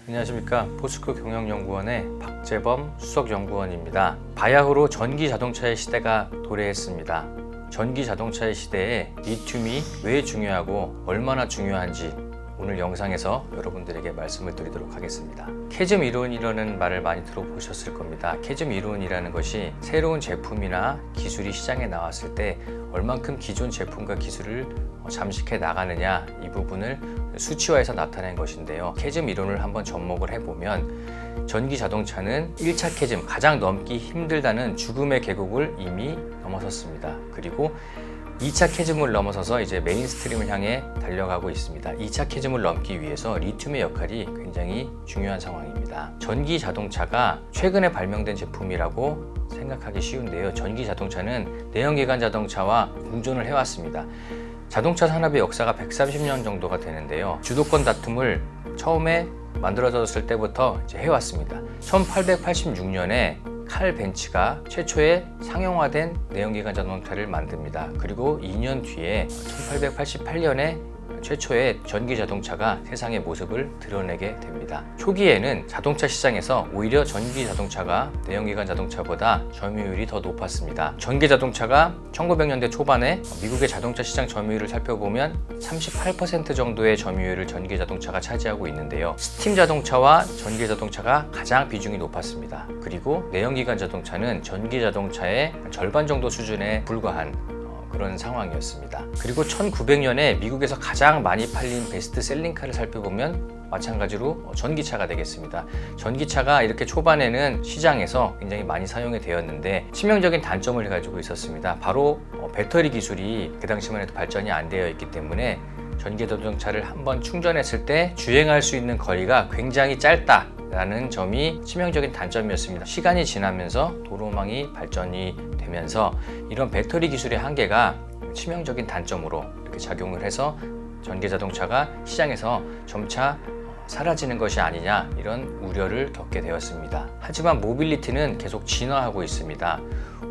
안녕하십니까. 포스코 경영연구원의 박재범 수석연구원입니다. 바야흐로 전기 자동차의 시대가 도래했습니다. 전기 자동차의 시대에 리튬이 왜 중요하고 얼마나 중요한지 오늘 영상에서 여러분들에게 말씀을 드리도록 하겠습니다. 캐즘 이론이라는 말을 많이 들어보셨을 겁니다. 캐즘 이론이라는 것이 새로운 제품이나 기술이 시장에 나왔을 때 얼만큼 기존 제품과 기술을 잠식해 나가느냐, 이 부분을 수치화해서 나타낸 것인데요. 캐즘 이론을 한번 접목을 해보면 전기 자동차는 1차 캐즘, 가장 넘기 힘들다는 죽음의 계곡을 이미 넘어섰습니다. 그리고 2차 캐즘을 넘어서서 이제 메인스트림을 향해 달려가고 있습니다. 2차 캐즘을 넘기 위해서 리튬의 역할이 굉장히 중요한 상황입니다. 전기 자동차가 최근에 발명된 제품이라고 생각하기 쉬운데요. 전기 자동차는 내연기관 자동차와 공존을 해왔습니다. 자동차 산업의 역사가 130년 정도가 되는데요. 주도권 다툼을 처음에 만들어졌을 때부터 이제 해왔습니다. 1886년에 칼 벤츠가 최초의 상용화된 내연기관 자동차를 만듭니다. 그리고 2년 뒤에 1888년에 최초의 전기 자동차가 세상의 모습을 드러내게 됩니다. 초기에는 자동차 시장에서 오히려 전기 자동차가 내연기관 자동차보다 점유율이 더 높았습니다. 전기 자동차가 1900년대 초반에 미국의 자동차 시장 점유율을 살펴보면 38% 정도의 점유율을 전기 자동차가 차지하고 있는데요. 스팀 자동차와 전기 자동차가 가장 비중이 높았습니다. 그리고 내연기관 자동차는 전기 자동차의 절반 정도 수준에 불과한 그런 상황이었습니다. 그리고 1900년에 미국에서 가장 많이 팔린 베스트셀링카를 살펴보면 마찬가지로 전기차가 되겠습니다. 전기차가 이렇게 초반에는 시장에서 굉장히 많이 사용이 되었는데 치명적인 단점을 가지고 있었습니다. 바로 배터리 기술이 그 당시만 해도 발전이 안 되어 있기 때문에 전기 자동차를 한번 충전했을 때 주행할 수 있는 거리가 굉장히 짧다라는 점이 치명적인 단점이었습니다. 시간이 지나면서 도로망이 발전이 되면서 이런 배터리 기술의 한계가 치명적인 단점으로 이렇게 작용을 해서 전기 자동차가 시장에서 점차 사라지는 것이 아니냐, 이런 우려를 겪게 되었습니다. 하지만 모빌리티는 계속 진화하고 있습니다.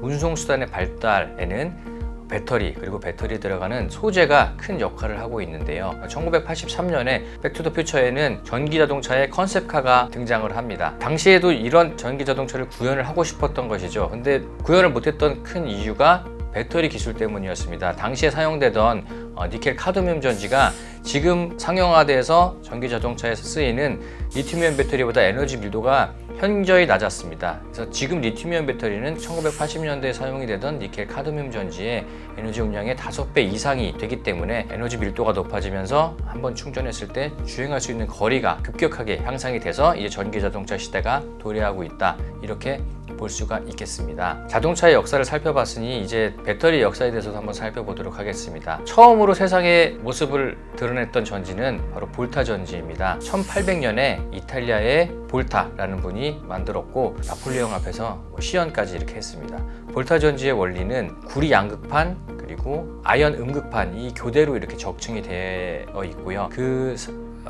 운송수단의 발달에는 배터리, 그리고 배터리에 들어가는 소재가 큰 역할을 하고 있는데요. 1983년에 백투더퓨처에는 전기자동차의 컨셉카가 등장을 합니다. 당시에도 이런 전기자동차를 구현을 하고 싶었던 것이죠. 근데 구현을 못했던 큰 이유가 배터리 기술 때문이었습니다. 당시에 사용되던 니켈 카드뮴 전지가 지금 상용화돼서 전기 자동차에서 쓰이는 리튬이온 배터리보다 에너지 밀도가 현저히 낮았습니다. 그래서 지금 리튬이온 배터리는 1980년대에 사용이 되던 니켈 카드뮴 전지의 에너지 용량의 5배 이상이 되기 때문에 에너지 밀도가 높아지면서 한번 충전했을 때 주행할 수 있는 거리가 급격하게 향상이 돼서 이제 전기 자동차 시대가 도래하고 있다, 이렇게 볼 수가 있겠습니다. 자동차의 역사를 살펴봤으니 이제 배터리 역사에 대해서도 한번 살펴보도록 하겠습니다. 처음으로 세상의 모습을 드러냈던 전지는 바로 볼타 전지입니다. 1800년에 이탈리아의 볼타라는 분이 만들었고 나폴레옹 앞에서 시연까지 이렇게 했습니다. 볼타 전지의 원리는 구리 양극판 그리고 아연 음극판, 이 교대로 이렇게 적층이 되어 있고요. 그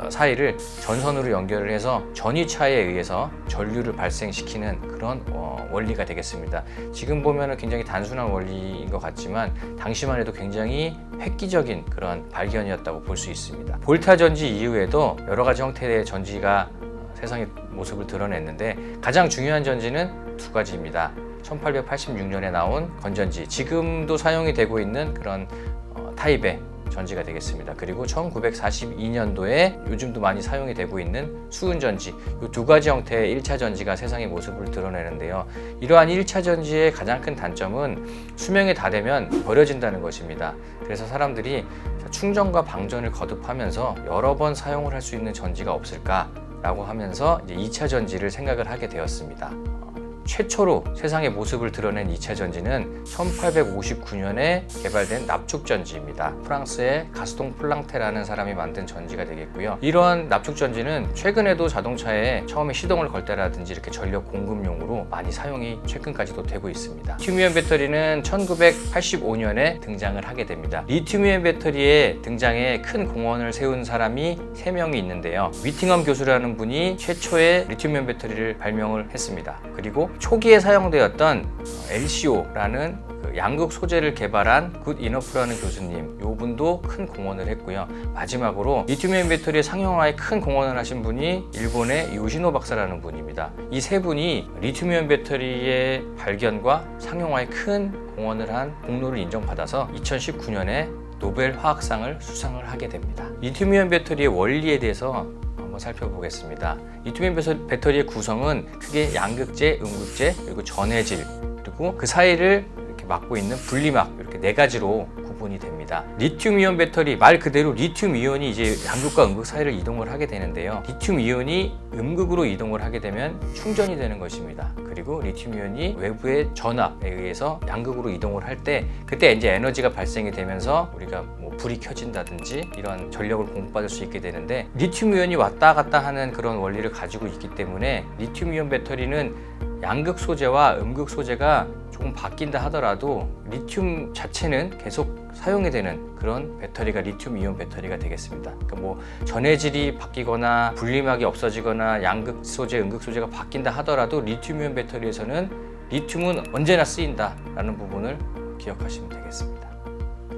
사이를 전선으로 연결을 해서 전위차에 의해서 전류를 발생시키는 그런 원리가 되겠습니다. 지금 보면 굉장히 단순한 원리인 것 같지만 당시만 해도 굉장히 획기적인 그런 발견이었다고 볼 수 있습니다. 볼타 전지 이후에도 여러 가지 형태의 전지가 세상의 모습을 드러냈는데 가장 중요한 전지는 두 가지입니다. 1886년에 나온 건전지, 지금도 사용이 되고 있는 그런 타입의 전지가 되겠습니다. 그리고 1942년도에 요즘도 많이 사용이 되고 있는 수은전지, 이 두 가지 형태의 1차 전지가 세상의 모습을 드러내는데요. 이러한 1차 전지의 가장 큰 단점은 수명이 다 되면 버려진다는 것입니다. 그래서 사람들이 충전과 방전을 거듭하면서 여러 번 사용을 할 수 있는 전지가 없을까라고 하면서 이제 2차 전지를 생각을 하게 되었습니다. 최초로 세상의 모습을 드러낸 2차 전지는 1859년에 개발된 납축전지입니다. 프랑스의 가스통 플랑테라는 사람이 만든 전지가 되겠고요. 이러한 납축전지는 최근에도 자동차에 처음에 시동을 걸 때라든지 이렇게 전력 공급용으로 많이 사용이 최근까지도 되고 있습니다. 리튬이온 배터리는 1985년에 등장을 하게 됩니다. 리튬이온 배터리의 등장에 큰 공헌을 세운 사람이 3명이 있는데요. 위팅엄 교수라는 분이 최초의 리튬이온 배터리를 발명을 했습니다. 그리고 초기에 사용되었던 LCO라는 양극 소재를 개발한 굿 이너프라는 교수님, 요 분도 큰 공헌을 했고요. 마지막으로 리튬이온 배터리의 상용화에 큰 공헌을 하신 분이 일본의 요시노 박사라는 분입니다. 이 세 분이 리튬이온 배터리의 발견과 상용화에 큰 공헌을 한 공로를 인정받아서 2019년에 노벨 화학상을 수상을 하게 됩니다. 리튬이온 배터리의 원리에 대해서 한번 살펴보겠습니다. 리튬이온 배터리의 구성은 크게 양극재, 음극재, 그리고 전해질, 그리고 그 사이를 이렇게 막고 있는 분리막, 이렇게 네 가지로 구분이 됩니다. 리튬이온 배터리, 말 그대로 리튬이온이 이제 양극과 음극 사이를 이동을 하게 되는데요. 리튬이온이 음극으로 이동을 하게 되면 충전이 되는 것입니다. 그리고 리튬이온이 외부의 전압에 의해서 양극으로 이동을 할 때, 그때 이제 에너지가 발생이 되면서 우리가 뭐 불이 켜진다든지 이런 전력을 공급받을 수 있게 되는데, 리튬이온이 왔다 갔다 하는 그런 원리를 가지고 있기 때문에 리튬이온 배터리는 양극 소재와 음극 소재가 조금 바뀐다 하더라도 리튬 자체는 계속 사용이 되는 그런 배터리가 리튬이온 배터리가 되겠습니다. 그러니까 뭐 전해질이 바뀌거나 분리막이 없어지거나 양극 소재, 음극 소재가 바뀐다 하더라도 리튬이온 배터리에서는 리튬은 언제나 쓰인다라는 부분을 기억하시면 되겠습니다.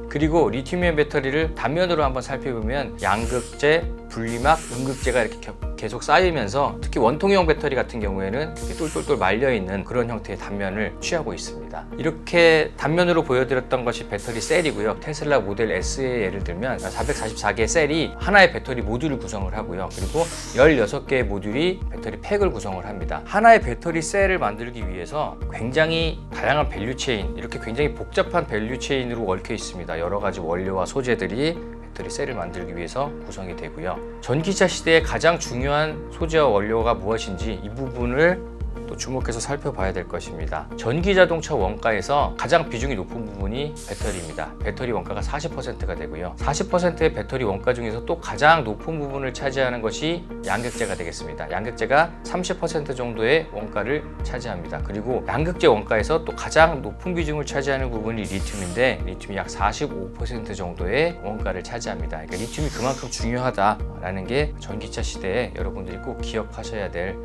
그리고 리튬이온 배터리를 단면으로 한번 살펴보면 양극재, 분리막, 음극재가 이렇게 계속 쌓이면서 특히 원통형 배터리 같은 경우에는 이렇게 똘똘똘 말려있는 그런 형태의 단면을 취하고 있습니다. 이렇게 단면으로 보여드렸던 것이 배터리 셀이고요. 테슬라 모델 S의 예를 들면 444개의 셀이 하나의 배터리 모듈을 구성을 하고요. 그리고 16개의 모듈이 배터리 팩을 구성을 합니다. 하나의 배터리 셀을 만들기 위해서 굉장히 다양한 밸류체인, 이렇게 굉장히 복잡한 밸류체인으로 얽혀 있습니다. 여러 가지 원료와 소재들이 배터리 셀을 만들기 위해서 구성이 되고요. 전기차 시대의 가장 중요한 소재와 원료가 무엇인지 이 부분을 또 주목해서 살펴봐야 될 것입니다. 전기 자동차 원가에서 가장 비중이 높은 부분이 배터리입니다. 배터리 원가가 40%가 되고요. 40%의 배터리 원가 중에서 또 가장 높은 부분을 차지하는 것이 양극재가 되겠습니다. 양극재가 30% 정도의 원가를 차지합니다. 그리고 양극재 원가에서 또 가장 높은 비중을 차지하는 부분이 리튬인데, 리튬이 약 45% 정도의 원가를 차지합니다. 그러니까 리튬이 그만큼 중요하다라는 게 전기차 시대에 여러분들이 꼭 기억하셔야 될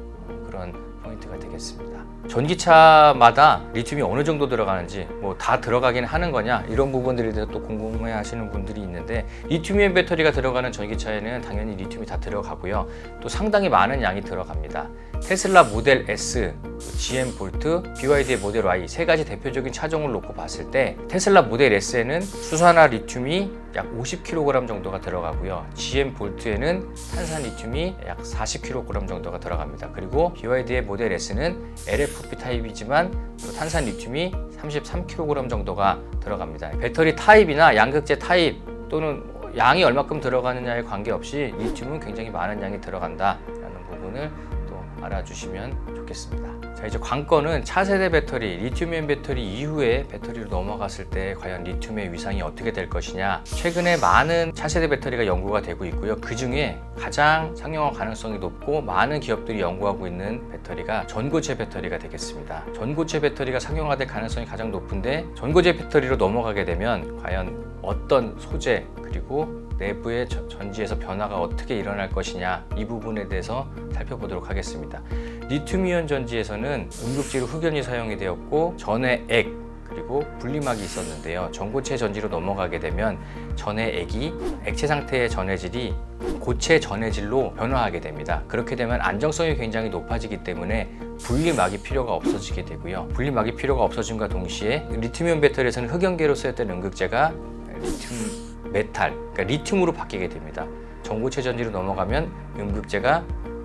그런 포인트가 되겠습니다. 전기차마다 리튬이 어느 정도 들어가는지, 뭐 다 들어가긴 하는 거냐, 이런 부분들에 대해서 또 궁금해 하시는 분들이 있는데, 리튬이온 배터리가 들어가는 전기차에는 당연히 리튬이 다 들어가고요. 또 상당히 많은 양이 들어갑니다. 테슬라 모델 S, GM 볼트, BYD의 모델 Y 세 가지 대표적인 차종을 놓고 봤을 때 테슬라 모델 S에는 수산화 리튬이 약 50kg 정도가 들어가고요. GM 볼트에는 탄산 리튬이 약 40kg 정도가 들어갑니다. 그리고 BYD의 모델 S는 LFP 타입이지만 탄산 리튬이 33kg 정도가 들어갑니다. 배터리 타입이나 양극재 타입 또는 양이 얼마큼 들어가느냐에 관계없이 리튬은 굉장히 많은 양이 들어간다라는 부분을 또 알아주시면 좋겠습니다. 자, 이제 관건은 차세대 배터리, 리튬이온 배터리 이후에 배터리로 넘어갔을 때 과연 리튬의 위상이 어떻게 될 것이냐. 최근에 많은 차세대 배터리가 연구가 되고 있고요. 그 중에 가장 상용화 가능성이 높고 많은 기업들이 연구하고 있는 배터리가 전고체 배터리가 되겠습니다. 전고체 배터리가 상용화될 가능성이 가장 높은데, 전고체 배터리로 넘어가게 되면 과연 어떤 소재, 그리고 내부의 전지에서 변화가 어떻게 일어날 것이냐, 이 부분에 대해서 살펴보도록 하겠습니다. 리튬이온 전지에서는 음극재로 흑연이 사용이 되었고 전해 액, 그리고 분리막이 있었는데요. 전고체 전지로 넘어가게 되면 전해 액이 액체 상태의 전해질이 고체 전해질로 변화하게 됩니다. 그렇게 되면 안정성이 굉장히 높아지기 때문에 분리막이 필요가 없어지게 되고요. 분리막이 필요가 없어짐과 동시에 리튬이온 배터리에서는 흑연계로 쓰였던 음극재가 리튬 메탈, 그러니까 리튬으로 바뀌게 됩니다. 전고체 전지로 넘어가면 음극재가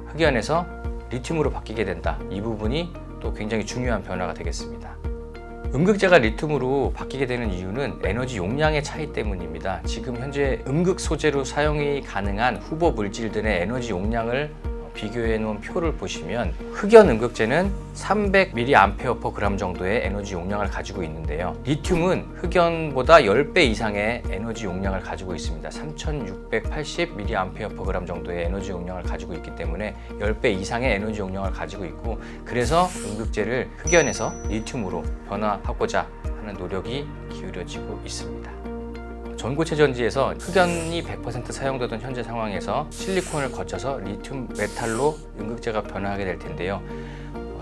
흑연에서 리튬으로 바뀌게 된다. 이 부분이 또 굉장히 중요한 변화가 되겠습니다. 음극재가 리튬으로 바뀌게 되는 이유는 에너지 용량의 차이 때문입니다. 지금 현재 음극 소재로 사용이 가능한 후보 물질들의 에너지 용량을 비교해 놓은 표를 보시면 흑연 음극재는 300mAh/g 정도의 에너지 용량을 가지고 있는데요. 리튬은 흑연보다 10배 이상의 에너지 용량을 가지고 있습니다. 3680mAh/g 정도의 에너지 용량을 가지고 있기 때문에 10배 이상의 에너지 용량을 가지고 있고, 그래서 음극재를 흑연에서 리튬으로 변화하고자 하는 노력이 기울여지고 있습니다. 전고체 전지에서 흑연이 100% 사용되던 현재 상황에서 실리콘을 거쳐서 리튬 메탈로 음극재가 변화하게 될 텐데요.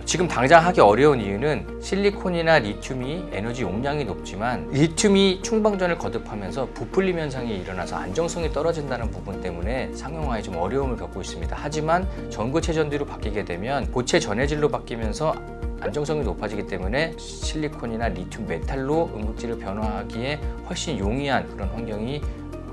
지금 당장 하기 어려운 이유는 실리콘이나 리튬이 에너지 용량이 높지만 리튬이 충방전을 거듭하면서 부풀림 현상이 일어나서 안정성이 떨어진다는 부분 때문에 상용화에 좀 어려움을 겪고 있습니다. 하지만 전고체 전지로 바뀌게 되면 고체 전해질로 바뀌면서 안정성이 높아지기 때문에 실리콘이나 리튬 메탈로 음극재를 변화하기에 훨씬 용이한 그런 환경이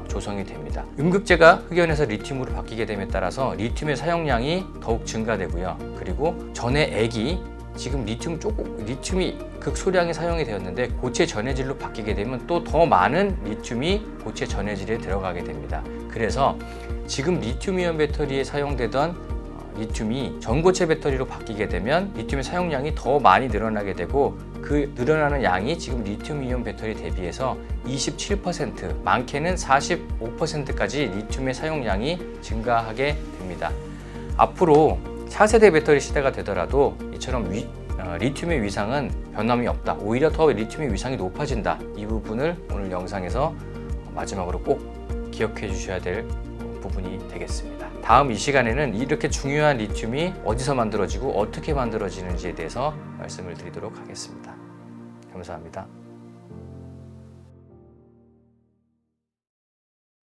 조성이 됩니다. 음극재가 흑연에서 리튬으로 바뀌게 됨에 따라서 리튬의 사용량이 더욱 증가되고요. 그리고 전해 액이 지금 리튬이 극소량의 사용이 되었는데 고체 전해질로 바뀌게 되면 또 더 많은 리튬이 고체 전해질에 들어가게 됩니다. 그래서 지금 리튬이온 배터리에 사용되던 리튬이 전고체 배터리로 바뀌게 되면 리튬의 사용량이 더 많이 늘어나게 되고 그 늘어나는 양이 지금 리튬이온 배터리 대비해서 27%, 많게는 45%까지 리튬의 사용량이 증가하게 됩니다. 앞으로 차세대 배터리 시대가 되더라도 이처럼 리튬의 위상은 변함이 없다. 오히려 더 리튬의 위상이 높아진다. 이 부분을 오늘 영상에서 마지막으로 꼭 기억해 주셔야 될 부분이 되겠습니다. 다음 이 시간에는 이렇게 중요한 리튬이 어디서 만들어지고 어떻게 만들어지는지에 대해서 말씀을 드리도록 하겠습니다. 감사합니다.